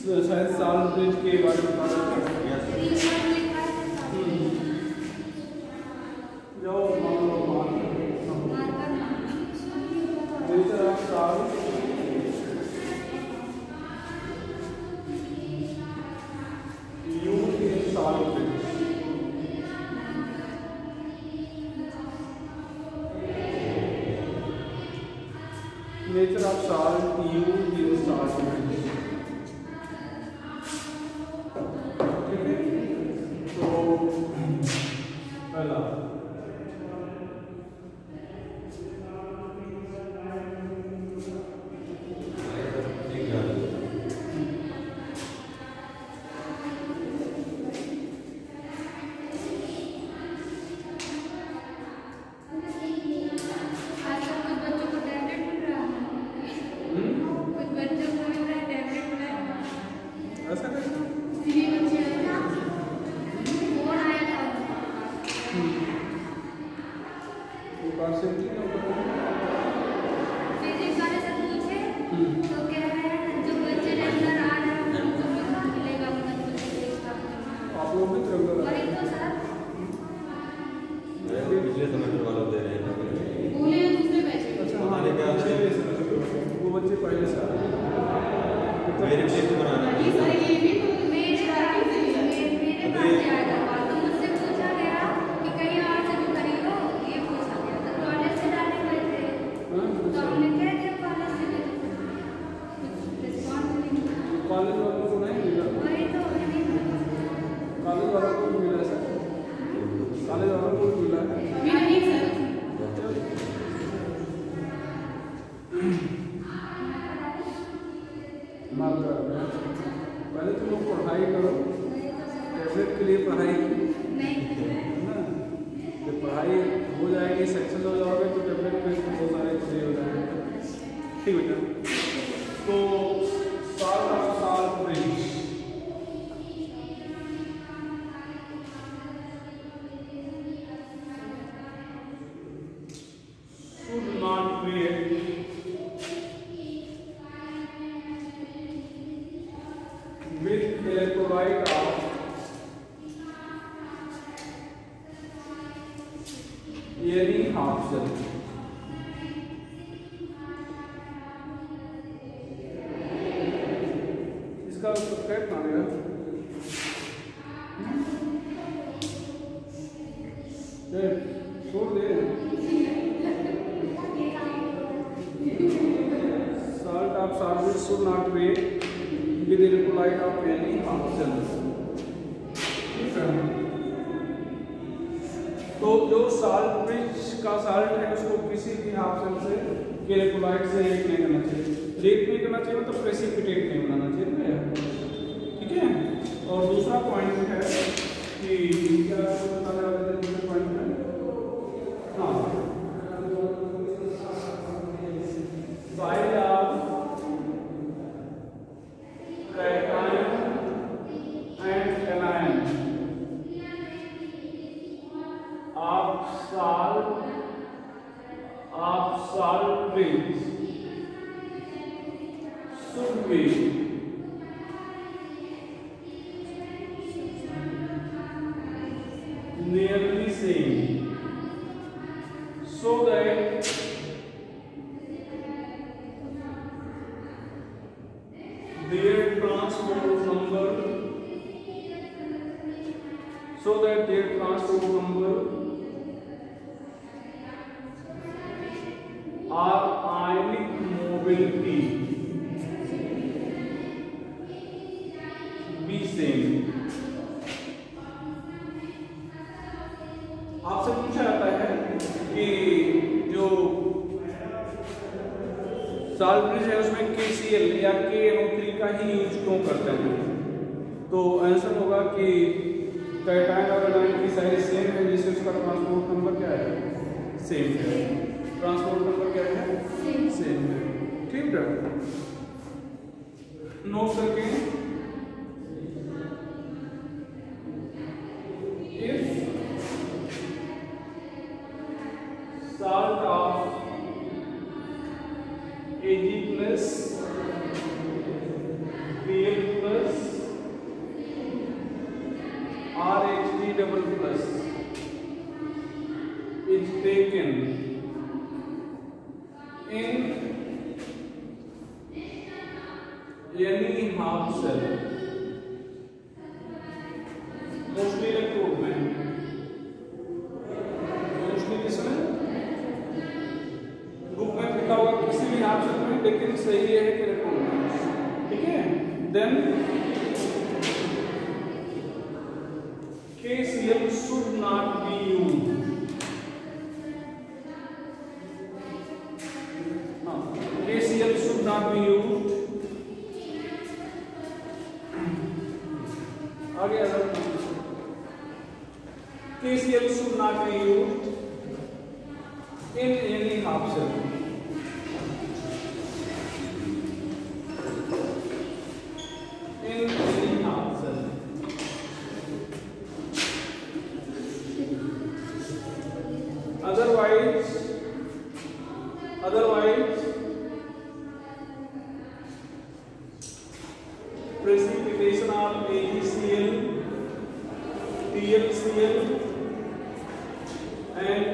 शायद salt bridge के बारे में बता रहे थे। जाओ nature of salt used in salt bridge. Nature of salt used in salt bridge. ठीक है, तो पहला ऐसा कैसे? आप लोग भी पिछले सेमेस्टर वालों दे रहे हैं। अच्छा हमारे क्या वो बच्चे पहले से आ रहे हैं। मेरे टेस्ट बनाना कॉलेज वालों को नहीं मिला, कॉलेज वालों को भी मिला सर, कॉलेज वालों को भी मिला है। पहले तुम लोग पढ़ाई करो, टैबलेट के लिए पढ़ाई ना, जब पढ़ाई हो जाएगी सक्सेस हो जाओगे तो टैबलेट पे बहुत सारे चीज़ें हो जाएंगे। ठीक बेटा, तो salt of salt bridge should not create with electrolyte of any half cell। इसका सब्सट्रैक्ट मानेगा छोड़ दे। Salt of solvent should not react with electrolyte of any half cell। तो जो साल्ट ब्रिज का साल्ट है उसको किसी भी हाफ सेल से इलेक्ट्रोलाइट से रिएक्ट नहीं करना चाहिए। रिएक्ट नहीं करना चाहिए मतलब प्रेसिपिटेट नहीं बनाना चाहिए। ठीक है, और दूसरा पॉइंट है कि क्या बताने वाले थे, दूसरा पॉइंट है हाँ side of cation and anion of salt brins should be nearly same so that their transport number or ionic mobility be same। आपसे पूछा जाता है कि जो साल्ट ब्रिज है उसमें KCl या KNO3 का ही यूज क्यों करते हैं, तो आंसर होगा कि कैटायन और एनायन की साइज सेम है जिससे उसका ट्रांसपोर्ट नंबर क्या है, सेम है। ट्रांसपोर्ट नंबर क्या है, सेम है। ठीक है, नोट करके if salt of Ag plus Pl plus double plus is taken in any half cell, mostly electrode में, मोस्टली किसमें, ग्रुप में लिखा होगा किसी भी हाफ सेल में, लेकिन सही है कि इलेक्ट्रोड में, ठीक है। Then KCl should not be used. KCl should not be used. आगे KCl should not be used in any half cell. In any half cell. Otherwise precipitation of AgCl, TlCl and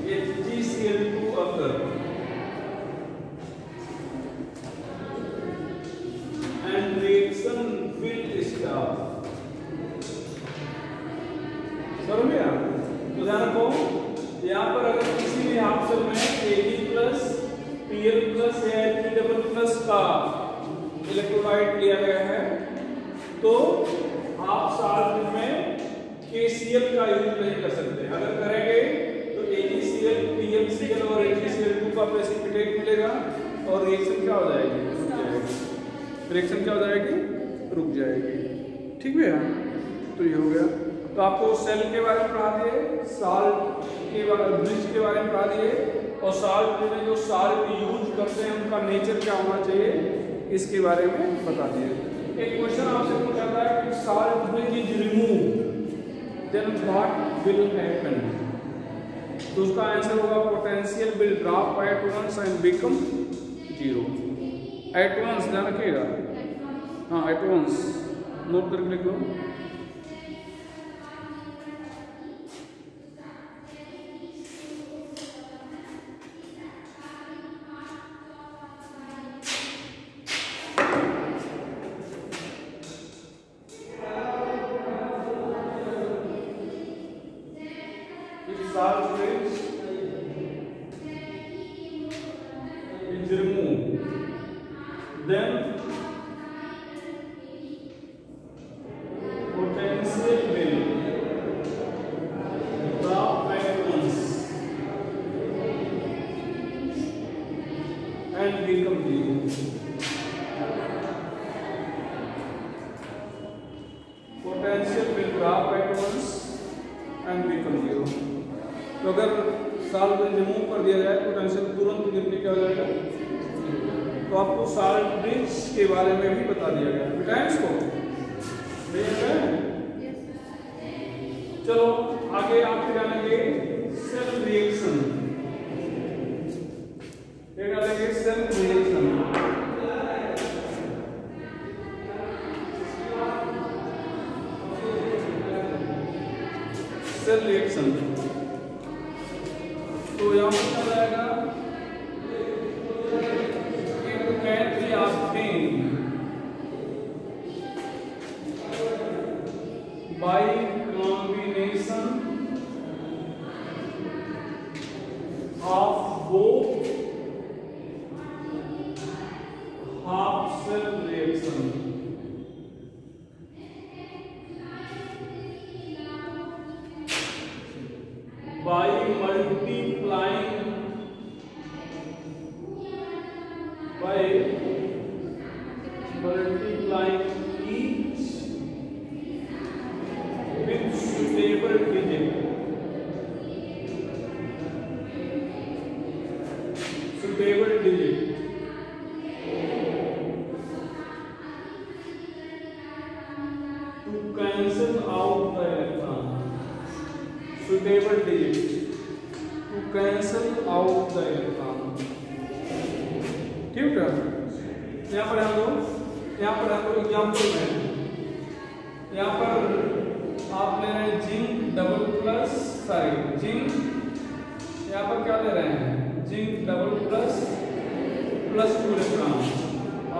HgCl2 occur, and reaction will start. समझ गया? तो ध्यान रखो, यहाँ पर अगर किसी भी हाफ सेल में Ag प्लस Pl प्लस या Ag डबल प्लस का इलेक्ट्रोलाइट लिया गया है, तो आप साल्ट में KCl का यूज नहीं कर सकते। अगर करेंगे तो AgCl, PlCl और HgCl2 का प्रेसिपिटेट मिलेगा और रिएक्शन क्या हो जाएगी? रिएक्शन क्या हो जाएगी? रुक जाएगी। ठीक है, तो ये हो गया। तो आपको सेल के बारे में पढ़ा दिए, साल्ट के बारे में, ब्रिज के बारे में पढ़ा दिए, और साल्ट में जो साल्ट यूज करते हैं उनका नेचर क्या होना चाहिए इसके बारे में बता दिए। एक क्वेश्चन आपसे पूछा था कि salt bridge is remove, then what will happen? तो उसका आंसर होगा potential will drop at once and become zero. At once ध्यान रखिएगा, हाँ एट वंस नोट करके लिख लो। Salt bridge is removed, then potential will drop at once and become zero. Potential will drop at once and become zero. तो अगर salt bridge remove कर दिया जाए पोटेंशियल तुरंत गिर के क्या हो जाएगा? तो आपको साल्ट ब्रिज के बारे में भी बता दिया गया। बेटा इसको चलो आगे आप जानेंगे सेल रिएक्शन, डालेंगे सेल रिएक्शन। सेल रिएक्शन तो यहाँ पर क्या जाएगा? It can be obtained by combination of both half cell reaction. By multiplying each with suitable digit. To cancel out the electron. Suitable digit to cancel out the electron. ठीक है, यहाँ पर हम लोग एग्जाम्पल में यहाँ पर आप ले रहे हैं जिंक डबल प्लस जिंक, यहाँ पर क्या ले रहे हैं zinc double plus 2 electron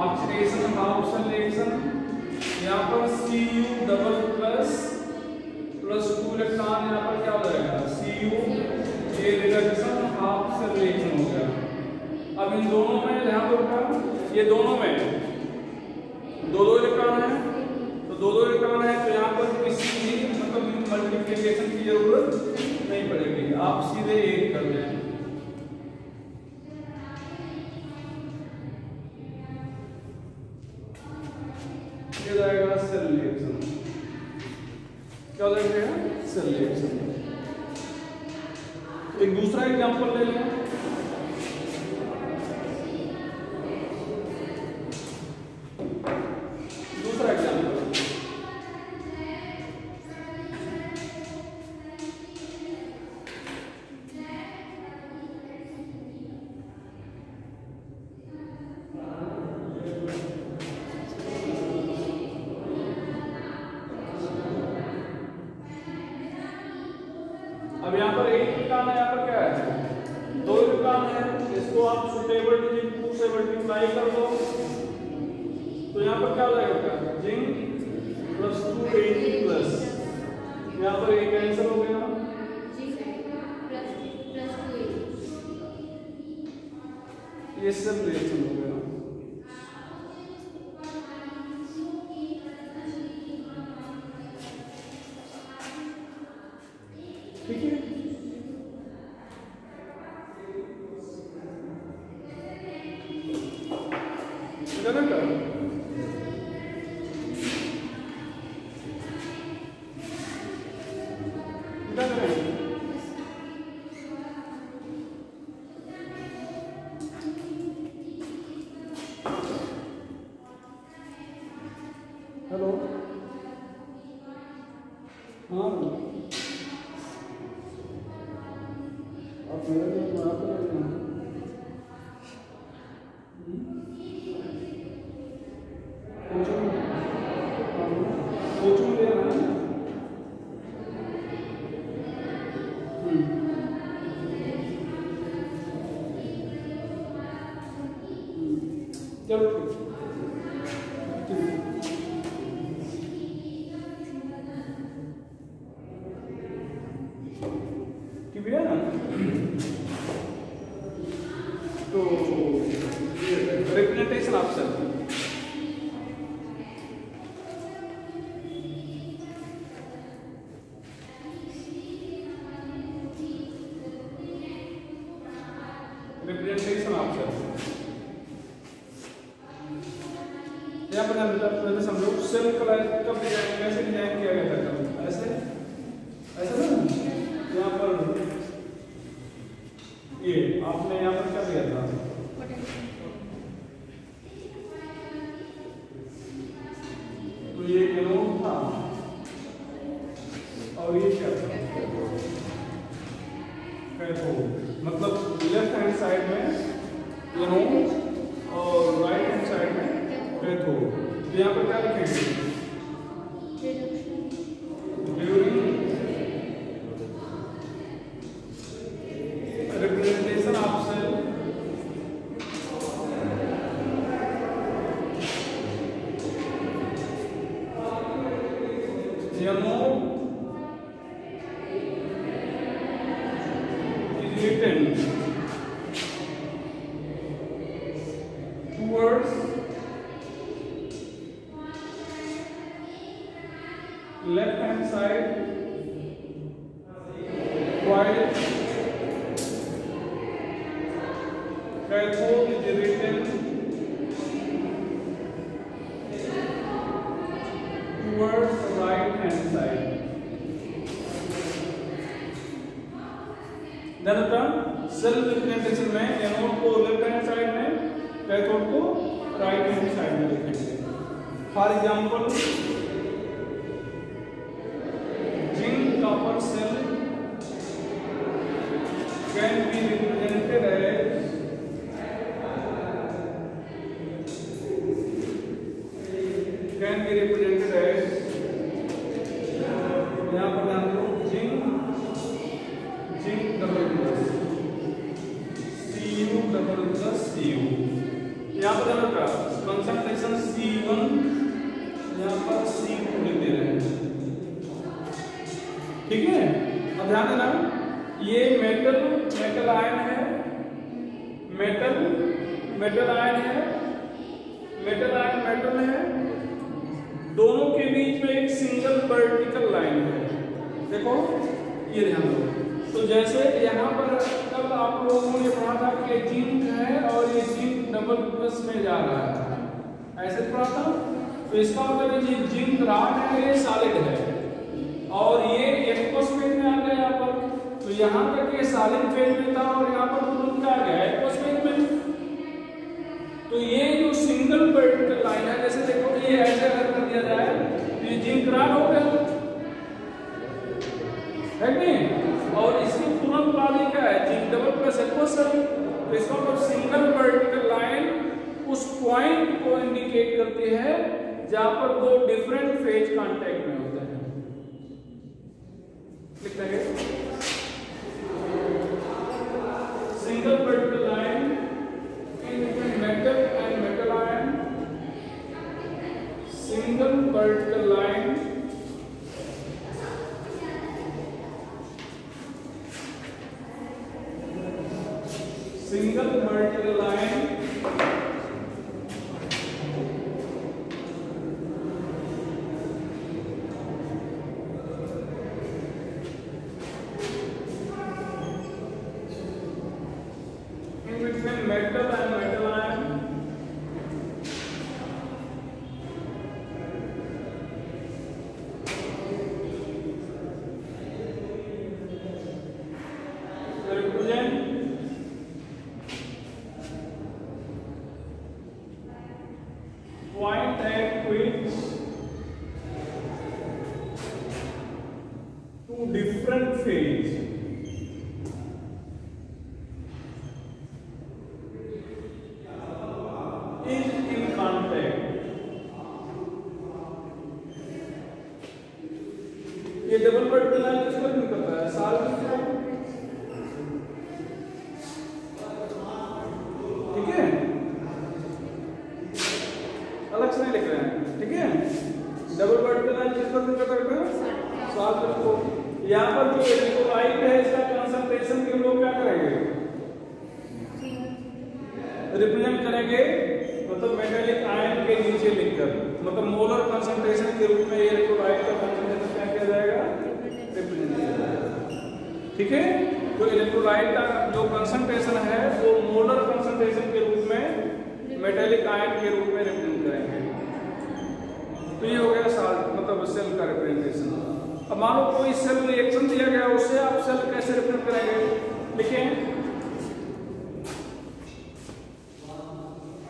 oxidation half cell reaction. यहाँ पर Cu डबल प्लस 2 इलेक्ट्रॉन, यहाँ पर क्या हो जाएगा Cu ये रिडक्शन हाफ सेल रिएक्शन हो गया। अब इन दोनों में ध्यान दो, ये दोनों में 2 इलेक्ट्रॉन है, तो 2 इलेक्ट्रॉन है, तो यहाँ पर किसी भी मतलब मल्टीप्लिकेशन की जरूरत नहीं पड़ेगी, आप सीधे एक कर दें। ये जाएगा सेल रिएक्शन, क्या हो जाएगा सेल रिएक्शन। एक दूसरा एग्जांपल ले लें, दूसरा एग्जांपल अब यहाँ पर एक इलेक्ट्रॉन है, यहाँ पर क्या है 2 इलेक्ट्रॉन है, इसको आप सुटेबल डिजिट 2 से मल्टीप्लाई कर दो, तो यहाँ पर क्या हो जाएगा जिंक प्लस 2 80 प्लस, यहाँ पर एक कैंसिल हो गया, ये सब रिएक्शन हो गया। ठीक है, हेलो हाँ आप मेरे लिए बात कर रहे हैं, कोचिंग ले रहे हैं। चलो ठीक है ना, तो रिप्रेजेंटेशन ऑप्शन यहाँ पर समझो सेल का डिजाइन कैसे डिजाइन किया गया था, ऐसे ऐसे ना, यहाँ पर ये आपने यहाँ पर क्या दिया था, तो ये एनोड था और ये क्या था कैथोड, मतलब लेफ्ट हैंड साइड में एनोड और राइट हैंड साइड में कैथोड। तो यहाँ पर क्या लिखेंगे representation of cell anode is written towards left hand side while cathode is written towards the right hand side. Then the term cell representation में anode को लेफ्ट हैंड साइड में, cathode को राइट हैंड साइड में लिखेंगे। For example zinc copper cell can be represented as यहाँ पर ध्यान दो, zinc double plus Cu double plus Cu, यहाँ पर ध्यान रखा कंसंट्रेशन C1, यहाँ पर C2 लिख दे रहे हैं, ठीक है। अब ध्यान देना, ये मेटल आयन है, मेटल आयन है, दोनों के बीच में एक सिंगल वर्टिकल लाइन है। देखो ये ध्यान दो। तो जैसे यहाँ पर कल आप लोगों ने पढ़ा था कि जिंक है और ये जिंक डबल प्लस में जा रहा है, ऐसे पढ़ा था। तो इसका मतलब ये जिंक रॉड है, ये सॉलिड है और ये एक्वस फेज में आ गया यहाँ पर। तो यहाँ तक ये सॉलिड फेज में था और यहाँ पर तुरंत क्या आ गया, एक्वस फेज में। तो ये जो सिंगल वर्टिकल लाइन है, जैसे देखो ये ऐसे अगर कर दिया जाए तो ये जिंक रॉड हो गया, है नहीं? और इसकी तुरंत बाद क्या है, जिंक डबल प्लस एक्वस है। तो इसका मतलब सिंगल वर्टिकल लाइन उस पॉइंट को इंडिकेट करती है जहां पर दो डिफरेंट फेज कांटेक्ट में होते हैं। लिख लेंगे single vertical line in between metal and metal ion, single vertical line in between metal and metal ion, represent point at which two different phase is in contact. ये double vertical line किसको निकलता है, solid को, ठीक है, अलग से नहीं लिख रहे हैं, ठीक है। डबल वर्टिकल लाइन किसको निकलता है, सॉलिड को। यहाँ पर जो इलेक्ट्रोलाइट है इसका कंसंट्रेशन के लोग क्या करेंगे, रिप्रेजेंट करेंगे, मतलब मेटालिक आयन के नीचे लिखकर, मतलब मोलर कंसंट्रेशन के रूप में ये इलेक्ट्रोलाइट का कंसंट्रेशन क्या किया जाएगा, रिप्रेजेंट किया जाएगा, ठीक है। तो इलेक्ट्रोलाइट का जो कंसंट्रेशन है वो मोलर कंसंट्रेशन के रूप में मेटालिक आयन के रूप में रिप्रेजेंट करेंगे। तो ये हो गया साल्ट, मतलब सेल का रिप्रेजेंटेशन। अब मानो कोई सेल रिएक्शन दिया गया, उससे आप सेल कैसे रिप्रेजेंट करेंगे, लिखें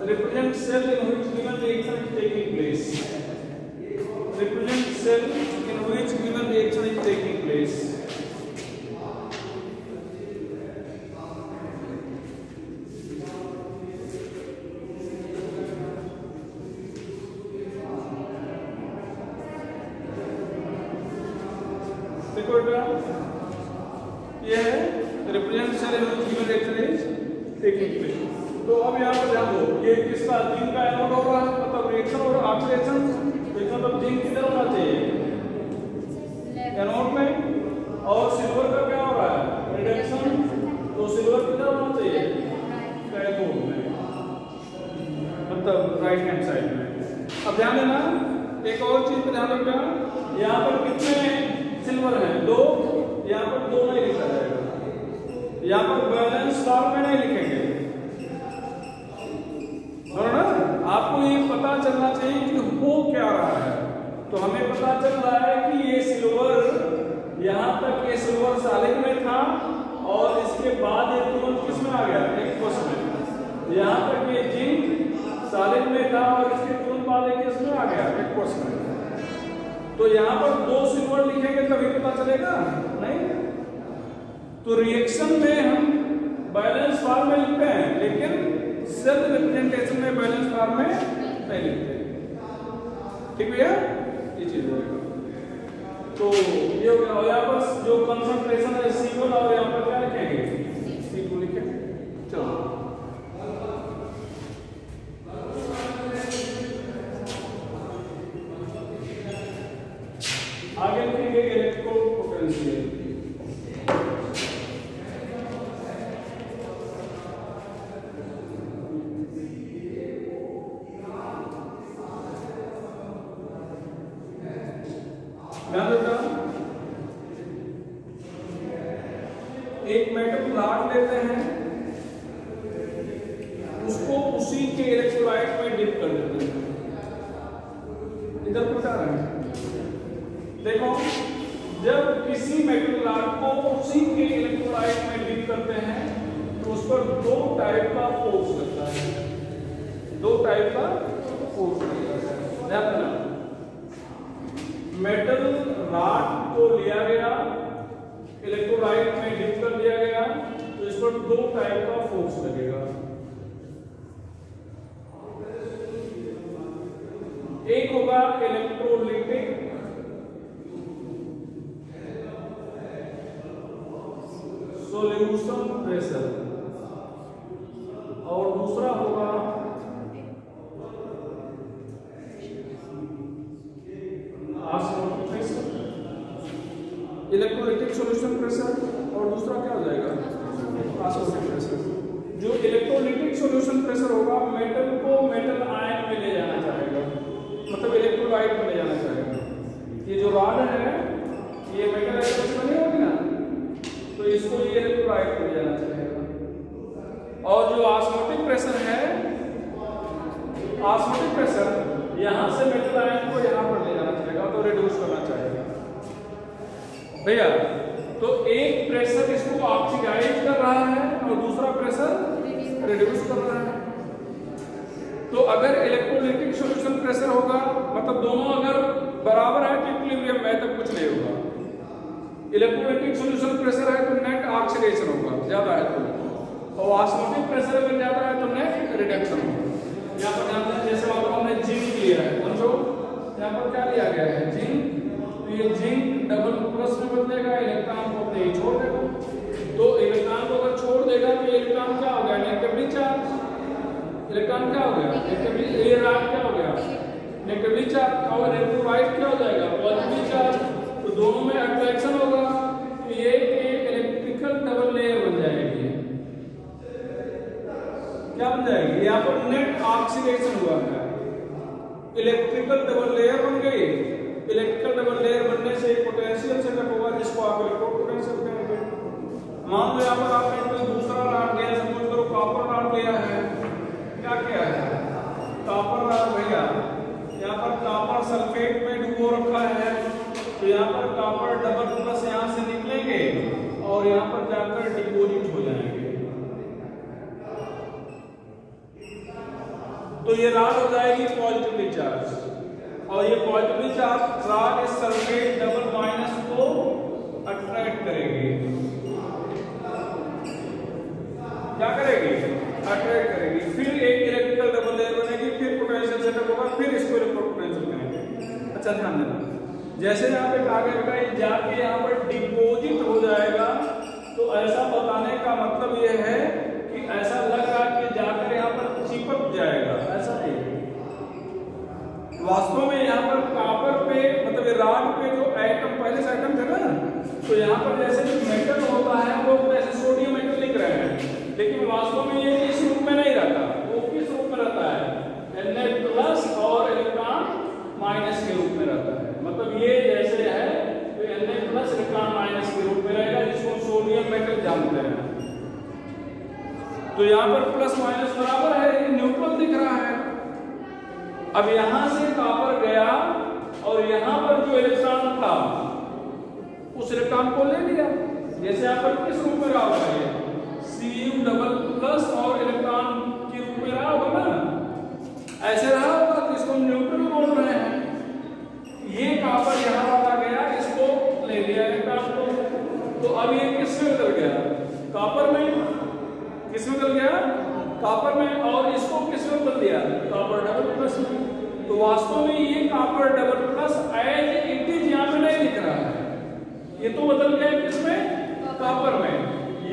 represent cell in which given reaction is taking place. Represent cell in which given reaction is taking place. देखो बेटा, ये है represent cell in which given reaction is taking place. तो अब यहाँ पर ध्यान दो, ये किसका, जिंक का एनोड हो रहा है, मतलब रिएक्शन और ऑक्सीडेशन। मतलब जिंक किधर होना चाहिए, एनोड में, और सिल्वर का क्या हो रहा है, रिडक्शन, तो सिल्वर किधर होना चाहिए, कैथोड में, मतलब राइट हैंड साइड में। अब ध्यान देना, एक और चीज पे ध्यान रखना, यहाँ पर कितने सिल्वर हैं, दो, यहाँ पर दो नहीं लिखा जाएगा, यहाँ पर बैलेंस फॉर्म में नहीं लिखेंगे, ना। आपको ये पता चलना चाहिए कि हो क्या रहा है। तो हमें पता चल रहा है कि ये सिल्वर, यहाँ तक ये सिल्वर सॉलिड में था और इसके बाद ये तुरंत किस में आ गया, एक्वस में। यहाँ तक ये जिंक सॉलिड में था और इसके तुरंत बाद ये किस में आ गया, एक्वस में। तो यहाँ पर दो सिल्वर लिखेंगे तभी पता चलेगा, नहीं। तो रिएक्शन में हम बैलेंस फॉर्म में लिखते हैं, लेकिन सेल रिप्रेजेंटेशन में बैलेंस फॉर्म में नहीं लिखते, ठीक भैया, ये चीज होगा। तो ये हो गया। और यहाँ पर जो कंसंट्रेशन है C1 और यहाँ पर क्या लिखेंगे C2 लिखेंगे। चलो आगे लिखेंगे इलेक्ट्रो पोटेंशियल। एक मेटल रॉड लेते हैं, उसको उसी के इलेक्ट्रोलाइट में डिप कर देते हैं। इधर बता रहे हैं, देखो जब किसी मेटल रॉड को उसी के इलेक्ट्रोलाइट में डिप करते हैं तो उस पर दो टाइप का फोर्स लगता है, दो टाइप का फोर्स लगता है। ध्यान रखना, मेटल रॉड को लिया गया, इलेक्ट्रोलाइट में डिप कर दिया गया, तो इस पर दो टाइप का फोर्स लगेगा। एक होगा इलेक्ट्रोलिटिक सॉल्यूशन प्रेशर और दूसरा होगा osmotic pressure. Electrolytic solution pressure और दूसरा क्या हो जाएगा ऑस्मोटिक प्रेशर। जो इलेक्ट्रोलिटिक सॉल्यूशन प्रेशर होगा मेटल को मेटल आयन में ले जाना चाहेगा, मतलब इलेक्ट्रोलाइट में ले जाना चाहेगा। ये जो रॉड है ये मेटल आयन बनी होगी ना, तो इसको ये इलेक्ट्रोलाइट में ले जाना चाहेगा। और जो ऑस्मोटिक प्रेशर है, ऑस्मोटिक प्रेशर यहाँ से मेटल आयन को यहाँ पर ले जाना चाहेगा, तो रिड्यूस करना चाहेगा भैया। तो एक प्रेशर इसको ऑक्सीडाइज कर रहा है और दूसरा प्रेशर रिड्यूस कर रहा है। तो अगर इलेक्ट्रोलिटिक सॉल्यूशन प्रेशर होगा, मतलब दोनों अगर बराबर है तो इक्विलिब्रियम में, तब कुछ नहीं होगा। इलेक्ट्रोलिटिक सॉल्यूशन प्रेशर है तो नेट ऑक्सीडेशन होगा, ज्यादा है तो, और ऑस्मोटिक प्रेशर अगर ज्यादा है तो नेट रिडक्शन होगा। यहाँ पर जानते हैं, जैसे आपने जिंक लिया है, समझो यहाँ पर क्या लिया गया है जिंक, तो ये जिंक डबल प्लस में बदलेगा, इलेक्ट्रॉन को अपने ही छोड़ देगा। तो इलेक्ट्रॉन को अगर छोड़ देगा तो ये इलेक्ट्रॉन क्या हो गया नेगेटिवली चार्ज, इलेक्ट्रॉन क्या हो गया नेगेटिवली, ये रॉड क्या हो गया नेगेटिवली चार्ज, और इलेक्ट्रोलाइट क्या हो जाएगा पॉजिटिवली चार्ज। तो दोनों में अट्रैक्शन होगा, तो ये एक इलेक्ट्रिकल डबल लेयर बन जाएगी। क्या बन जाएगी, यहाँ पर नेट ऑक्सीडेशन हुआ है, इलेक्ट्रिकल डबल लेयर बन गई। इलेक्ट्रिकल डबल लेयर बनने से एक पोटेंशियल सेटअप होगा जिसको आप इलेक्ट्रो पोटेंशियल कहेंगे। मान लो यहाँ पर आपने कोई दूसरा रॉड लिया, सपोज करो कॉपर रॉड लिया है, क्या किया है कॉपर रॉड भैया, यहाँ पर कॉपर सल्फेट में डुबो रखा है, तो यहाँ पर कॉपर डबल प्लस यहाँ से निकलेंगे और यहाँ पर जाकर डिपोजिट हो जाएंगे। तो ये रॉड हो जाएगी पॉजिटिवली चार्ज, और ये पॉजिटिवली चार्ज रॉड इस सल्फेट डबल माइनस को अट्रैक्ट करेगी। क्या करेगी अट्रैक्ट करेगी। फिर एक इलेक्ट्रिकल डबल लेयर बनेगी, फिर पोटेंशियल सेटअप होगा, फिर इसको इलेक्ट्रो पोटेंशियल कहेंगे। अच्छा ध्यान देना, जैसे यहाँ पे कहा गया बेटा ये जाके यहाँ पर डिपोजिट हो जाएगा, तो ऐसा बताने का मतलब ये है कि ऐसा लग रहा है कि जाकर यहाँ पर चिपक जाएगा, ऐसा नहीं। वास्तव में यहाँ पर कॉपर पे मतलब रॉड पे जो एटम पहले से एटम थे ना, तो यहाँ पर जैसे मेटल होता है वो जैसे सोडियम मेटल लिख रहे हैं, लेकिन वास्तव में ये इस रूप में नहीं रहता। वो किस रूप में रहता है Na+ और इलेक्ट्रॉन माइनस के रूप में रहता है। मतलब ये जैसे है तो Na+ इलेक्ट्रॉन माइनस के रूप में रहेगा, जिसको सोडियम मेटल जानते हैं। तो यहाँ पर प्लस माइनस बराबर है, ये न्यूट्रल दिख रहा है। अब यहां से कॉपर गया और यहां पर जो इलेक्ट्रॉन था उस इलेक्ट्रॉन को ले लिया, जैसे यहाँ पर किस रूप में रहा होगा ये Cu++ और इलेक्ट्रॉन के रूप में रहा होगा ना, ऐसे रहा होगा, तो इसको हम न्यूट्रल बोल रहे हैं। ये कॉपर यहाँ वाला गया, इसको ले लिया इलेक्ट्रॉन को, तो अब ये किस में बदल गया कॉपर में, किस में बदल गया कॉपर में, और इसको किस में बदल दिया कॉपर डबल प्लस में। तो वास्तव में ये copper double plus as it is यहाँ पे नहीं दिख रहा है, किसमें? कॉपर में।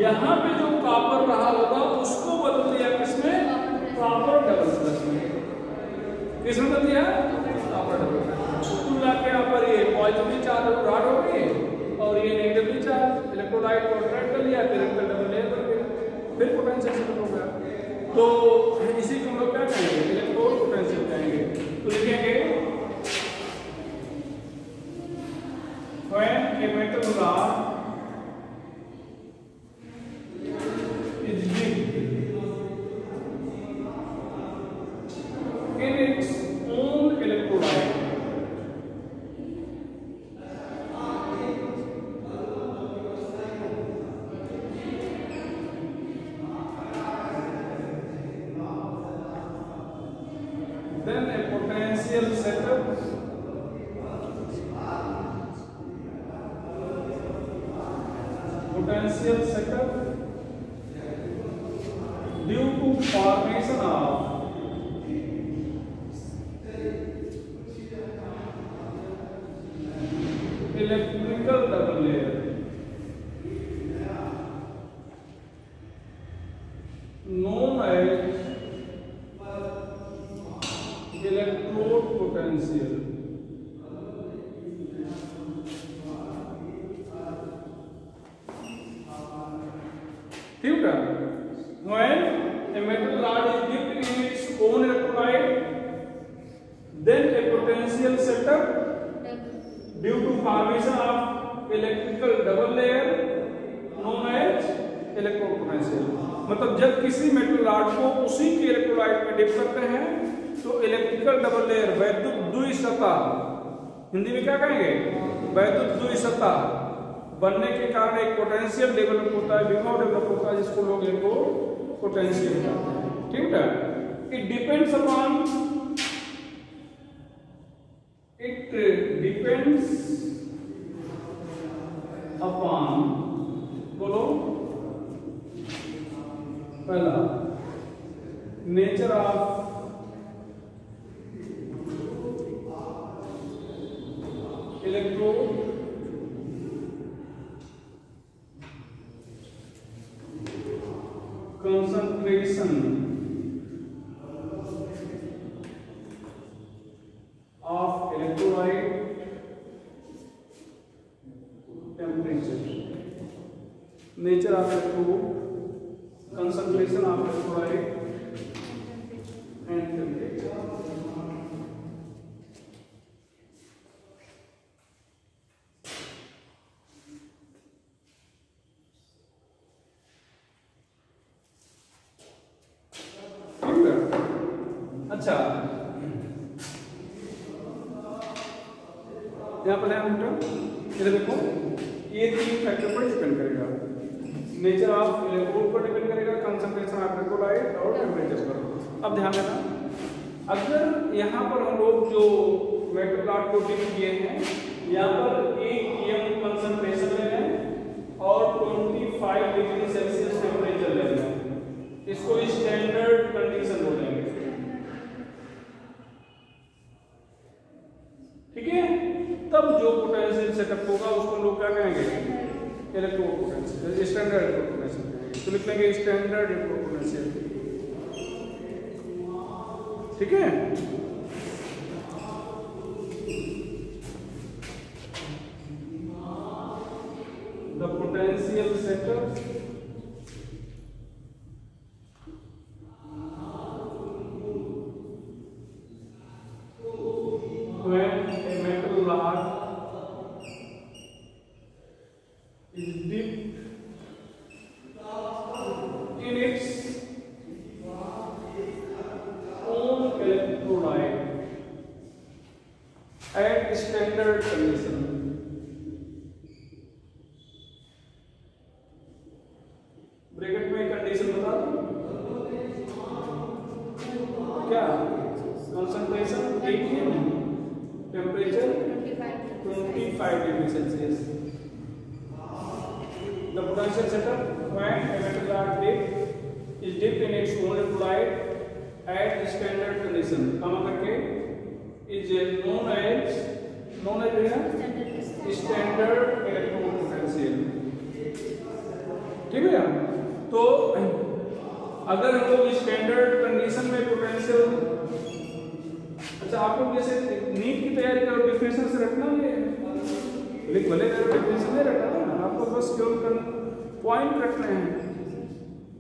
यहाँ पे जो कॉपर रहा होगा उसको बदल दिया किसमें? कॉपर डबल प्लस में। किसमें बदल दिया? Copper double plus. कुल मिला के यहाँ पर ये पॉजिटिवली चार्ज रॉड हो गई और ये नेगेटिवली चार्ज इलेक्ट्रोलाइट को अट्रैक्ट कर लिया, फिर डबल लेयर बन गया, फिर पोटेंशियल सेटअप हो गया। तो इसी को हम लोग क्या कहेंगे? इलेक्ट्रोड पोटेंशियल कहेंगे। तो लिखेंगे when a metal rod is dipped in its own electrolyte, then a potential setup due to formation of electrical double layer known as electrode potential. ठीक है? When a metal rod is dipped in its own electrolyte, then a potential setup due to formation of electrical double layer known as electrode potential. मतलब जब किसी metal rod को उसी के electrolyte में dip करते हैं तो इलेक्ट्रिकल डबल लेयर वैद्युत द्विसतह, हिंदी में क्या कहेंगे? वैद्युत द्विसतह बनने के कारण एक पोटेंशियल डेवलप होता है, विभव डेवलप होता है, जिसको लोग इलेक्ट्रोड पोटेंशियल कहते हैं। ठीक है? इट डिपेंड्स अपॉन बोलो पहला nature of electrode concentration of electrolyte, temperature, nature of electrode, concentration of electrolyte and temperature. अच्छा, यहाँ पर है इधर देखो, ये तीन फैक्टर पर डिपेंड करेगा। नेचर ऑफ इलेक्ट्रोड पर डिपेंड करेगा, कंसंट्रेशन ऑफ इलेक्ट्रोलाइट और टेम्परेचर पर। अब ध्यान देना, अगर यहाँ पर हम लोग जो मेटल रॉड को डिप किए हैं, यहाँ पर 1 m कंसंट्रेशन ले लें और 25 डिग्री सेल्सियस टेम्परेचर ले लें, इसको स्टैंडर्ड कंडीशन बोलेंगे। ठीक है? तब जो पोटेंशियल सेटअप होगा उसको लोग क्या कहेंगे? Electrode potential, standard electrode potential. तो लिख लेंगे स्टैंडर्ड इलेक्ट्रोड पोटेंशियल। ठीक है? The potential setup when a metal rod is dipped in its own electrolyte at standard condition. Bracket में कंडीशन बता दो क्या? Concentration 8 m, temperature 25 degrees Celsius. The potential setup when a metal rod is dipped in its own electrolyte at standard condition, कमा करके is known as standard electrode potential. ठीक है। तो अगर हम लोग स्टैंडर्ड कंडीशन में पोटेंशियल, अच्छा आप लोग जैसे नीट की तैयारी करो डेफिनेशन से रखना, ये भले डेफिनेशन नहीं रखना ना, आपको बस केवल पॉइंट रखने हैं,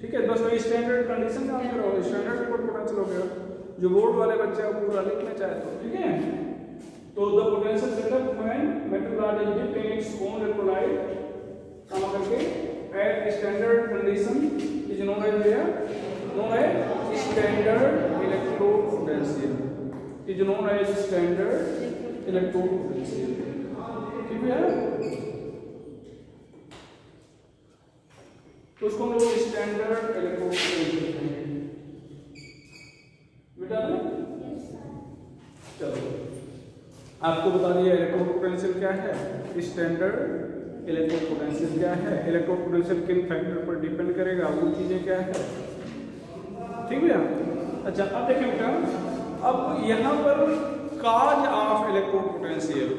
ठीक है। बस वही स्टैंडर्ड कंडीशन का आंसर होगा, स्टैंडर्ड रिपोर्ट पोटेंशियल हो गया, जो बोर्ड वाले बच्चे आप पूरा लिखना चाहे तो, ठीक है। तो the potential setup when metal are dip in its own electrolyte काम करके at standard condition is known as standard electrode potential, is known as standard electrode potential, ठीक है। तो उसको हम लोग स्टैंडर्ड इलेक्ट्रोड पोटेंशियल कहेंगे, बेटा ना। चलो आपको बता दिया इलेक्ट्रोड पोटेंशियल क्या है, स्टैंडर्ड इलेक्ट्रोड पोटेंशियल क्या है, इलेक्ट्रोड पोटेंशियल किन फैक्टर पर डिपेंड करेगा, वो चीजें क्या है, ठीक है। अच्छा अब देखिए बेटा, अब यहाँ पर काज ऑफ इलेक्ट्रोड पोटेंशियल,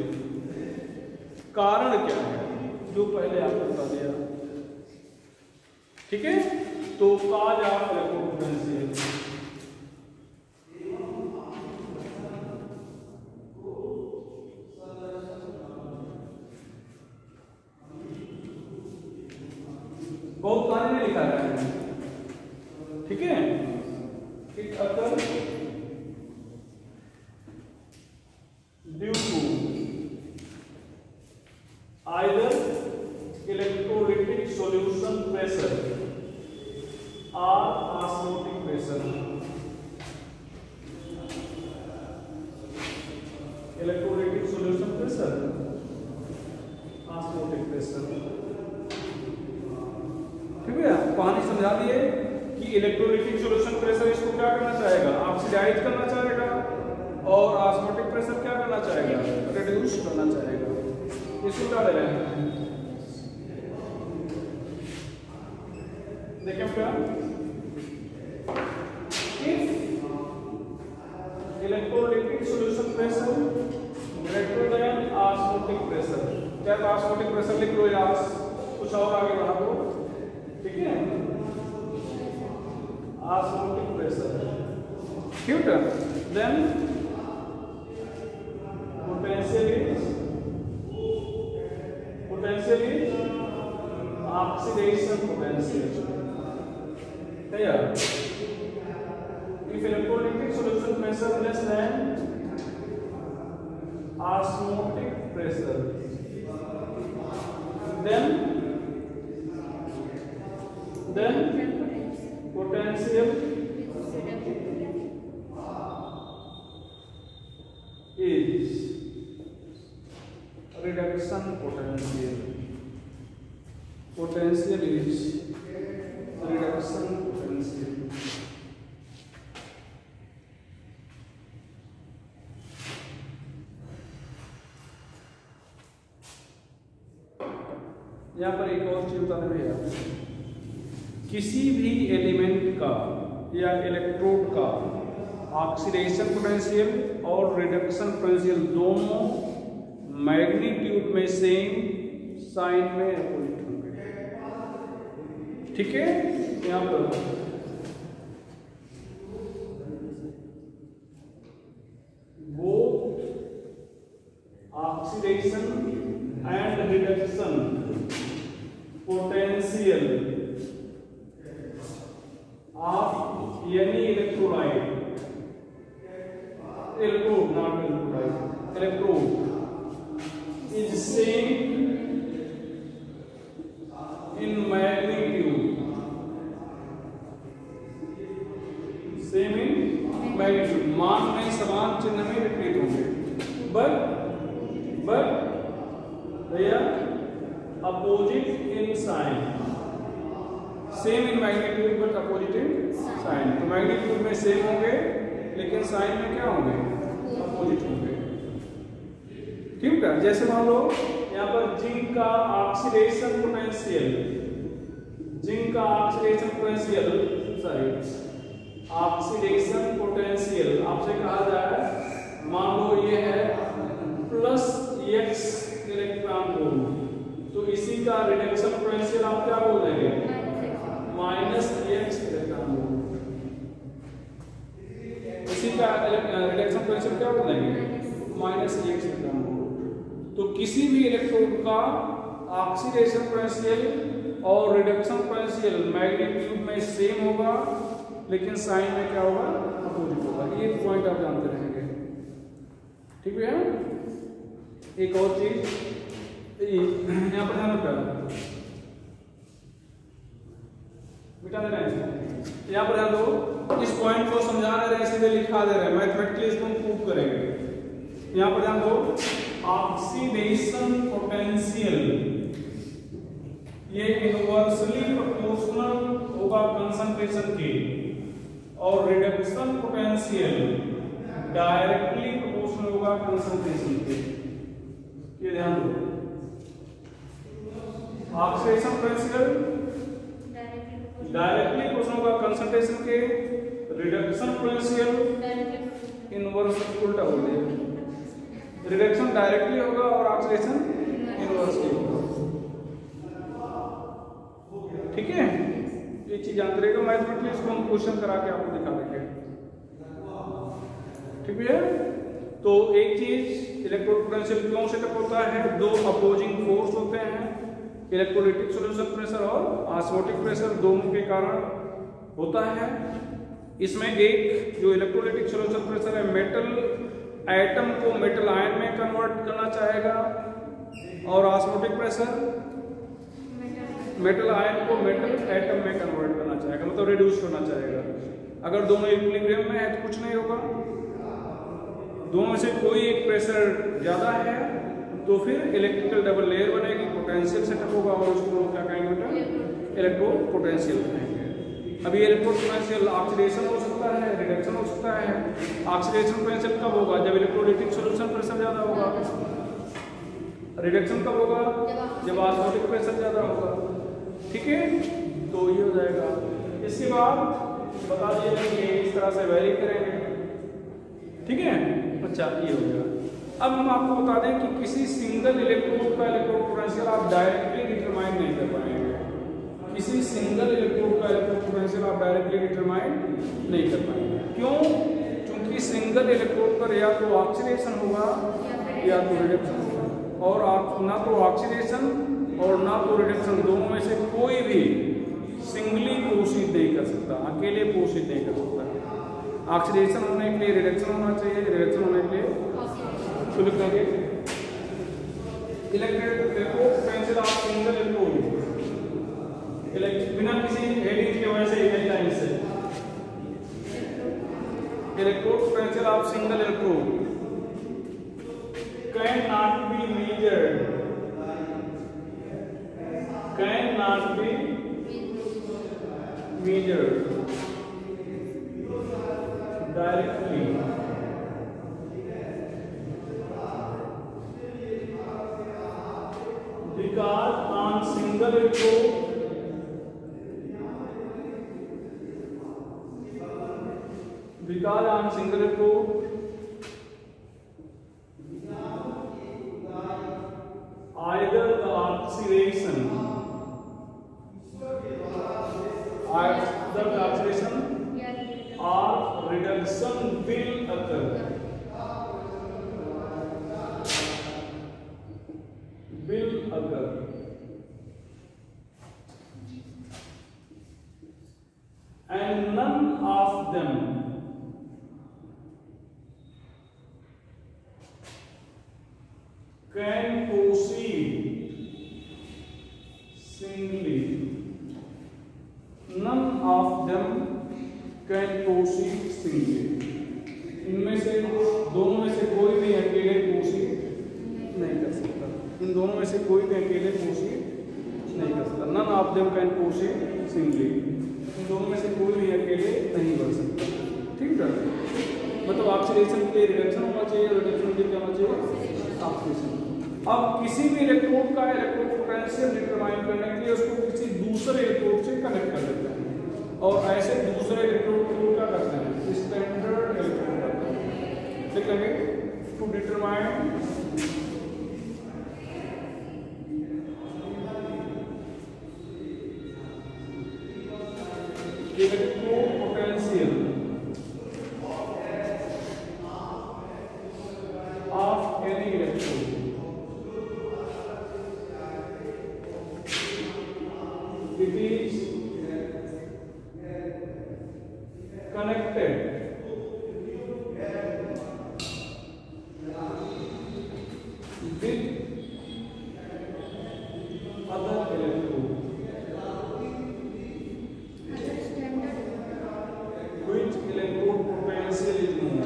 कारण क्या है, जो पहले आपको बता दिया, ठीक है। तो काज ऑफ इलेक्ट्रोड पोटेंशियल, बहुत पानी में लिखा है, ठीक है। It occur due to either electrolytic solution pressure और osmotic pressure, electrolytic solution pressure, osmotic pressure, ठीक है। पानी समझा दिए कि इलेक्ट्रोलिटिक सॉल्यूशन प्रेशर इसको क्या करना चाहेगा, ऑक्सीडाइज करना चाहेगा, और ऑस्मोटिक प्रेशर क्या करना चाहेगा, रिड्यूस करना चाहेगा। इसको क्या दे रहे हैं, देखिए क्या, electrolytic solution pressure greater than osmotic pressure, क्या ऑस्मोटिक प्रेशर लिख लो या कुछ और आगे बढ़ा दो, ठीक है। ऑस्मोटिक प्रेशर, ठीक है। Then potential is oxidation potential, clear. If electrolytic solution pressure less than osmotic pressure, then potential is reduction potential, potential is reduction potential, यहाँ पर एक और चीज बताने भैया, किसी भी एलिमेंट का या इलेक्ट्रोड का ऑक्सीडेशन पोटेंशियल और रिडक्शन पोटेंशियल दोनों मैग्नीट्यूड में सेम, साइन में अपोजिट होंगे, ठीक है। यहाँ पर both oxidation and reduction potential of any electrolyte, electrode, not electrolyte, electrode is same in magnitude, same in magnitude, मान में समान चिन्ह में विपरीत होंगे, but they are opposite in sign, same in magnitude but opposite in sign। तो magnitude में same होंगे लेकिन साइन में क्या होंगे, अपोजिट होंगे, ठीक है। जैसे मान लो यहाँ पर जिंक का ऑक्सीडेशन पोटेंशियल, जिंक का oxidation potential, sorry oxidation potential आपसे कहा जाए, मान लो ये है +x इलेक्ट्रॉन वोल्ट, तो इसी का रिडक्शन पोटेंशियल आप क्या बोल देंगे, -Ex लिखा हूँ। तो किसी भी इलेक्ट्रोड का ऑक्सीडेशन पोटेंशियल और रिडक्शन पोटेंशियल मैग्नीट्यूड में सेम होगा, लेकिन साइन में क्या होगा, अपोजिट होगा। ये पॉइंट आप जानते रहेंगे, ठीक है। एक और चीज यहाँ पर ध्यान रखना, मिटा देना है। यहाँ पर ध्यान दो, इस पॉइंट को समझा रहे हैं, सीधे लिखा दे रहे हैं, मैथमेटिकली इसको हम प्रूव करेंगे। यहाँ पर ध्यान दो, ऑक्सीडेशन पोटेंशियल ये इनवर्सली प्रोपोर्शनल होगा कंसंट्रेशन के, और रिडक्शन पोटेंशियल डायरेक्टली प्रोपोर्शनल होगा कंसंट्रेशन के। ये ध्यान दो, ऑक्सीडेशन पोटेंशियल डायरेक्टली प्रोपोर्शनल होगा कंसंट्रेशन के, रिडक्शन पोटेंशियल इनवर्स, उल्टा बोल दिया, रिडक्शन डायरेक्टली होगा और ऑक्सीडेशन इनवर्सली होगा, ठीक है। ये चीज जानते रहेगा, मैथमेटिकली इसको हम क्वेश्चन करा के आपको दिखा देंगे, ठीक है। तो एक चीज, इलेक्ट्रोड पोटेंशियल क्यों सेटअप होता है, दो अपोजिंग फोर्स होते हैं, इलेक्ट्रोलाइटिक सॉल्यूशन प्रेशर और ऑस्मोटिक प्रेशर, दोनों के कारण होता है। इसमें एक जो इलेक्ट्रोलाइटिक सॉल्यूशन प्रेशर है, मेटल एटम को मेटल आयन में कन्वर्ट करना चाहेगा, और ऑस्मोटिक प्रेशर मेटल आयन को मेटल एटम में कन्वर्ट करना चाहेगा, मतलब रिड्यूस करना चाहेगा। अगर दोनों इक्विलिब्रियम में है तो कुछ नहीं होगा, दोनों में से कोई एक प्रेशर ज्यादा है तो फिर इलेक्ट्रिकल डबल लेयर बनेगी, पोटेंशियल सेटअप होगा, और उसको क्या कहेंगे बेटा, इलेक्ट्रोड पोटेंशियल कहेंगे। अभी इलेक्ट्रोड पोटेंशियल ऑक्सीडेशन हो सकता है, रिडक्शन हो सकता है। ऑक्सीडेशन पोटेंशियल कब होगा, जब इलेक्ट्रोलाइटिक सॉल्यूशन प्रेशर ज्यादा होगा। रिडक्शन कब होगा, जब ऑस्मोटिक प्रेशर ज्यादा होगा, ठीक है। तो ये हो जाएगा। इसके बाद बता दिए कि इस तरह से वैरी करेंगे, ठीक है। अच्छा, ये हो गया। अब हम आपको बता दें कि किसी सिंगल इलेक्ट्रोड का इलेक्ट्रोड पोटेंशियल आप डायरेक्टली डिटरमाइन नहीं कर पाएंगे। किसी सिंगल इलेक्ट्रोड का इलेक्ट्रोड पोटेंशियल आप डायरेक्टली डिटरमाइन नहीं कर पाएंगे। क्यों? क्योंकि सिंगल इलेक्ट्रोड पर या तो ऑक्सीडेशन होगा या तो रिडक्शन होगा, और ना तो ऑक्सीडेशन और ना तो रिडक्शन, दोनों में से कोई भी सिंगली पोषित नहीं कर सकता, अकेले पोषित नहीं कर सकता। ऑक्सीडेशन होने के लिए रिडक्शन होना चाहिए, रिडक्शन होने के लिए तो लिख देंगे electrode potential of single electrode, बिना किसी हेडिंग की वजह से एक लाइन से, electrode potential of single electrode can not be measured, can not be measured directly because on single electrode either the oxidation or reduction will occur. And none of them can proceed singly. None of them can proceed singly. इनमें से दोनों में से कोई भी अकेले proceed नहीं कर सकता। इन दोनों में से कोई भी अकेले proceed नहीं कर सकता। None of them can proceed singly. इन दोनों में से कोई भी अकेले नहीं बढ़ सकता। ठीक है? मतलब ऑक्सीडेशन के लिए रिडक्शन होना चाहिए, रिडक्शन के लिए क्या होना चाहिए? ऑक्सीडेशन। अब किसी भी इलेक्ट्रोड का इलेक्ट्रोड पोटेंशियल डिटरमाइन करने के लिए उसको किसी दूसरे इलेक्ट्रोड से कनेक्ट कर देते हैं, और ऐसे दूसरे इलेक्ट्रोड को क्या करते हैं? स्टैंडर्ड इलेक्ट्रोड करते हैं। लिख लेंगे to determine electrode potential of electrode. It is connected with other electrode, which electrode potential is known.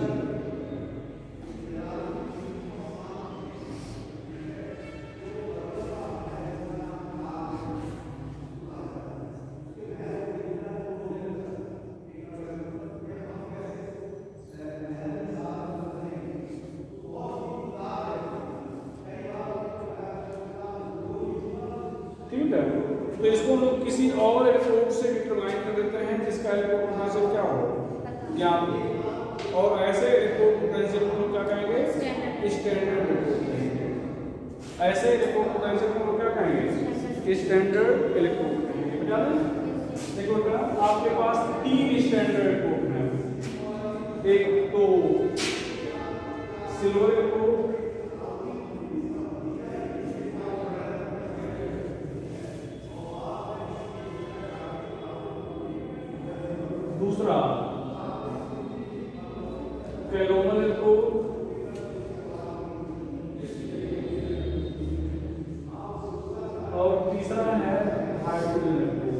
ठीक है, तो इसको हम लोग किसी और इलेक्ट्रोड से डिटरमाइन कर देते हैं जिसका इलेक्ट्रोड पोटेंशियल क्या हो, ज्ञात हो, और ऐसे इलेक्ट्रोड पोटेंशियल को लोग क्या कहेंगे, स्टैंडर्ड इलेक्ट्रोड कहेंगे। ऐसे इलेक्ट्रोड पोटेंशियल को लोग क्या कहेंगे, स्टैंडर्ड इलेक्ट्रोड कहेंगे। बता दें, देखो बेटा आपके पास 3 स्टैंडर्ड इलेक्ट्रोड हैं। एक तो सिल्वर इलेक्ट्रोड, दूसरा कैलोमल इलेक्ट्रोड, और तीसरा है हाइड्रोजन इलेक्ट्रोड।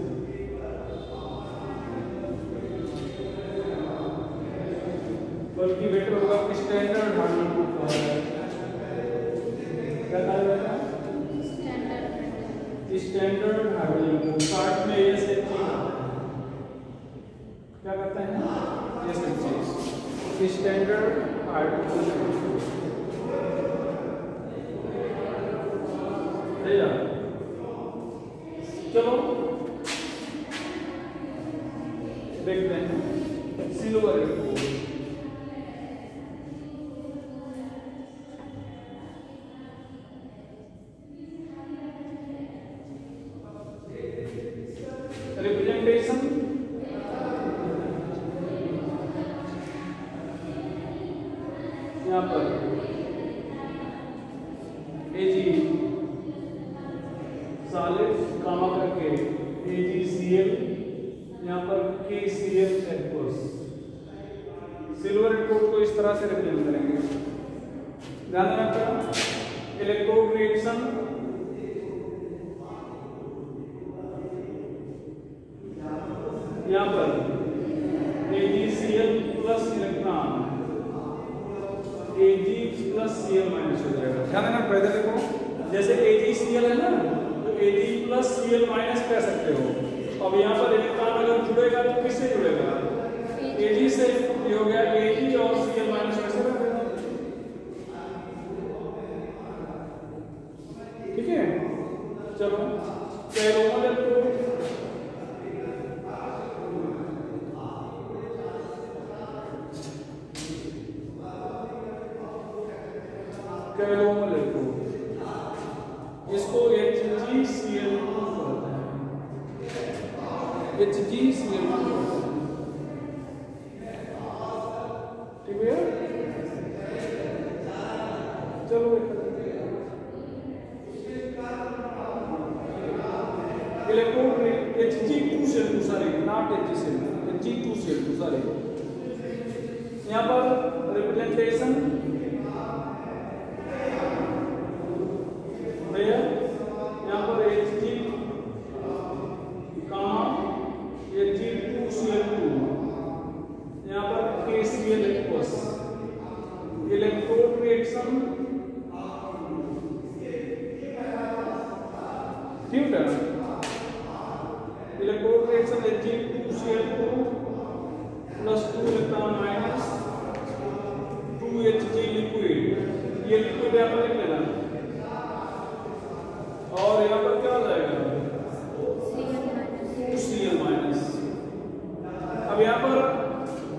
बल्कि बेटर होगा स्टैंडर्ड हाइड्रोजन इलेक्ट्रोड कहा जाए। क्या कहा जाएगा, स्टैंडर्ड हाइड्रोजन इलेक्ट्रोड। शॉर्ट में ये से क्या करते हैं, ये सब चीज स्टैंडर्ड हाइड्रोजन। चलो देखते हैं सिल्वर इलेक्ट्रोड। रिप्रेजेंटेशन यहाँ पर Ag सॉलिड गामा करके AgCl, यहाँ पर KCl एक्वस। सिल्वर इलेक्ट्रोड को इस तरह से रिप्रेजेंट करेंगे। ध्यान रखना, इलेक्ट्रोड रिएक्शन यहाँ पर AgCl plus electron Ag plus Cl minus हो जाएगा। ध्यान देना, पहले देखो जैसे AgCl है ना, तो Ag प्लस Cl माइनस कह सकते हो। अब यहाँ पर इलेक्ट्रॉन अगर जुड़ेगा तो किससे जुड़ेगा, Ag से। ये हो गया Ag और Cl माइनस कैसे रखेगा, ठीक है। चलो कैलोमल इलेक्ट्रोड, कैलोमल इलेक्ट्रोड, इसको HgCl कहते हैं। HgCl ठीक है। चलो electrode Hg2Cl2, sorry not HgCl, Hg2Cl2 sorry. यहाँ पर रिप्रेजेंटेशन यहाँ पर Hg Hg2Cl2, यहाँ पर KCl एक्वस। इलेक्ट्रोड रिएक्शन ठीक है, electrode reaction Hg2Cl2 plus 2 electron minus 2Hg liquid. ये लिक्विड यहाँ पर लिख लेना, और यहाँ पर क्या हो जाएगा, Cl माइनस। अब यहाँ पर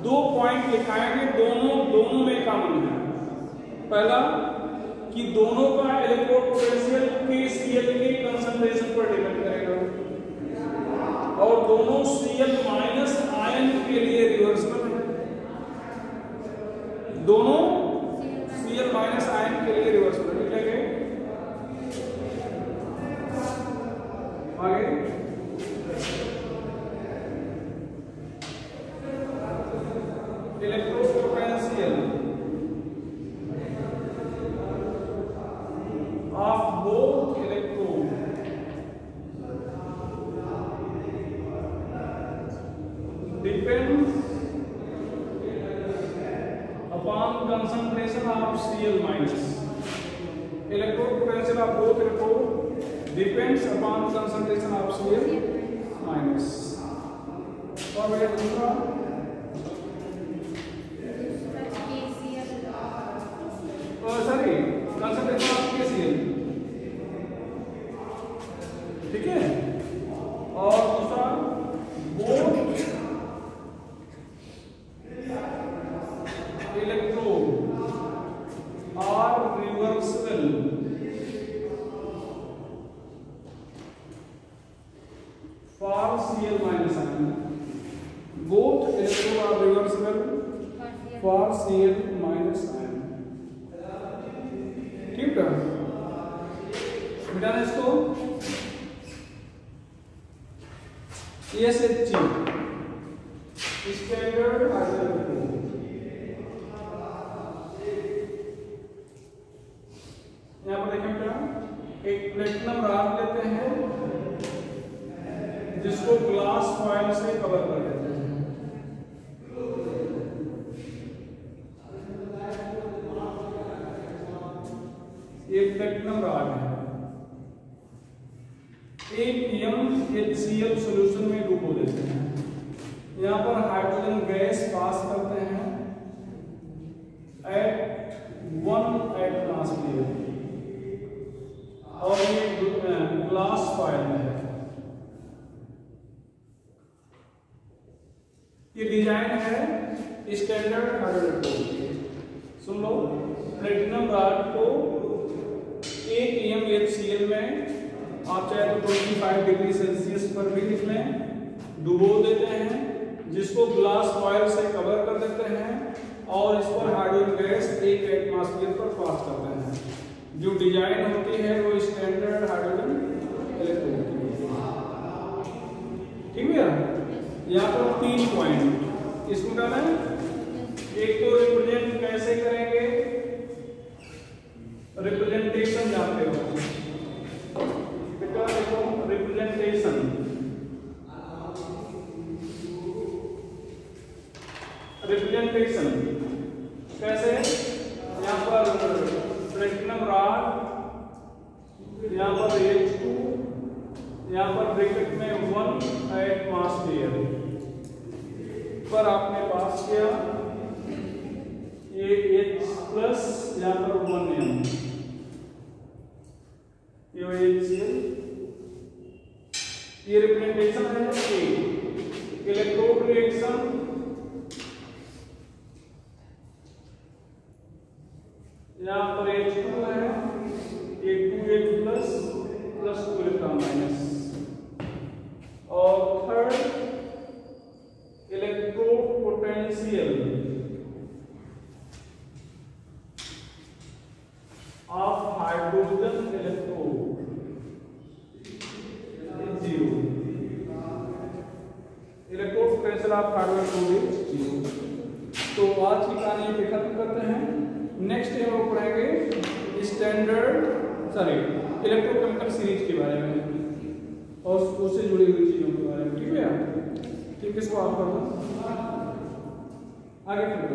2 पॉइंट लिखाएंगे, दोनों में कॉमन है। पहला कि दोनों का इलेक्ट्रोड पोटेंशियल KCl के कंसंट्रेशन पर डिपेंड करेगा, और दोनों Cl माइनस आयन के लिए रिवर्सिबल है। दोनों Cl माइनस आयन के लिए रिवर्सिबल है। of Cl minus. Electrode potential of both electrode depends upon concentration of Cl minus. और वह दूसरा सॉरी concentration of KCl, ठीक है। और दूसरा both electrode are reversible for Cl minus ion. Both electrode are reversible for Cl minus ion. ठीक है मिटाना इसको। ESHG स्टैंडर्ड हाइड्रोजन यहाँ पर देखें क्या, एक प्लेटिनम रॉड लेते हैं जिसको ग्लास फॉयल से कवर कर देते हैं। एक प्लेटिनम रॉड है, एक HCl सॉल्यूशन में डुबो देते हैं। यहाँ पर हाइड्रोजन गैस पास करते हैं एट 1 एटमॉस्फेयर और ये ग्लास फॉयल में है। ये डिजाइन है स्टैंडर्ड हाइड्रोजन की। सुन लो, प्लेटिनम रॉड को 1 HCl में आप चाहे तो 25 डिग्री सेल्सियस पर भी इसमें डुबो देते हैं, जिसको ग्लास फॉयल से कवर कर देते हैं और इस पर हाइड्रोजन गैस 1 एटमॉस्फेयर पर पास करते हैं। जो डिजाइन होती है वो स्टैंडर्ड हाइड्रोजन इलेक्ट्रोड की। ठीक है, यहाँ पर 3 पॉइंट इसको डालना है। एक तो रिप्रेजेंट कैसे करेंगे, रिप्रेजेंटेशन जानते हो बेटा, देखो रिप्रेजेंटेशन कैसे, यहाँ पर प्लेटिनम रॉड, यहाँ पर H2, यहाँ पर ब्रैकेट में 1 एटमॉस्फेयर पर आपने पास किया ये H प्लस, यहाँ पर 1m, ये HCl। ये रिप्रेजेंटेशन है इलेक्ट्रोड रिएक्शन यहाँ पर H2 है, ये 2H प्लस 2 इलेक्ट्रॉन माइनस। और third electrode potential of hydrogen electrode 0। Electrode potential of hydrogen electrode 0। तो आज की कहानी पे खत्म करते हैं। नेक्स्ट हम लोग पढ़ेंगे स्टैंडर्ड इलेक्ट्रोकेमिकल सीरीज के बारे में और उससे जुड़ी हुई चीजों के बारे में। ठीक है, ठीक, इसको आप कर दो आगे फिर।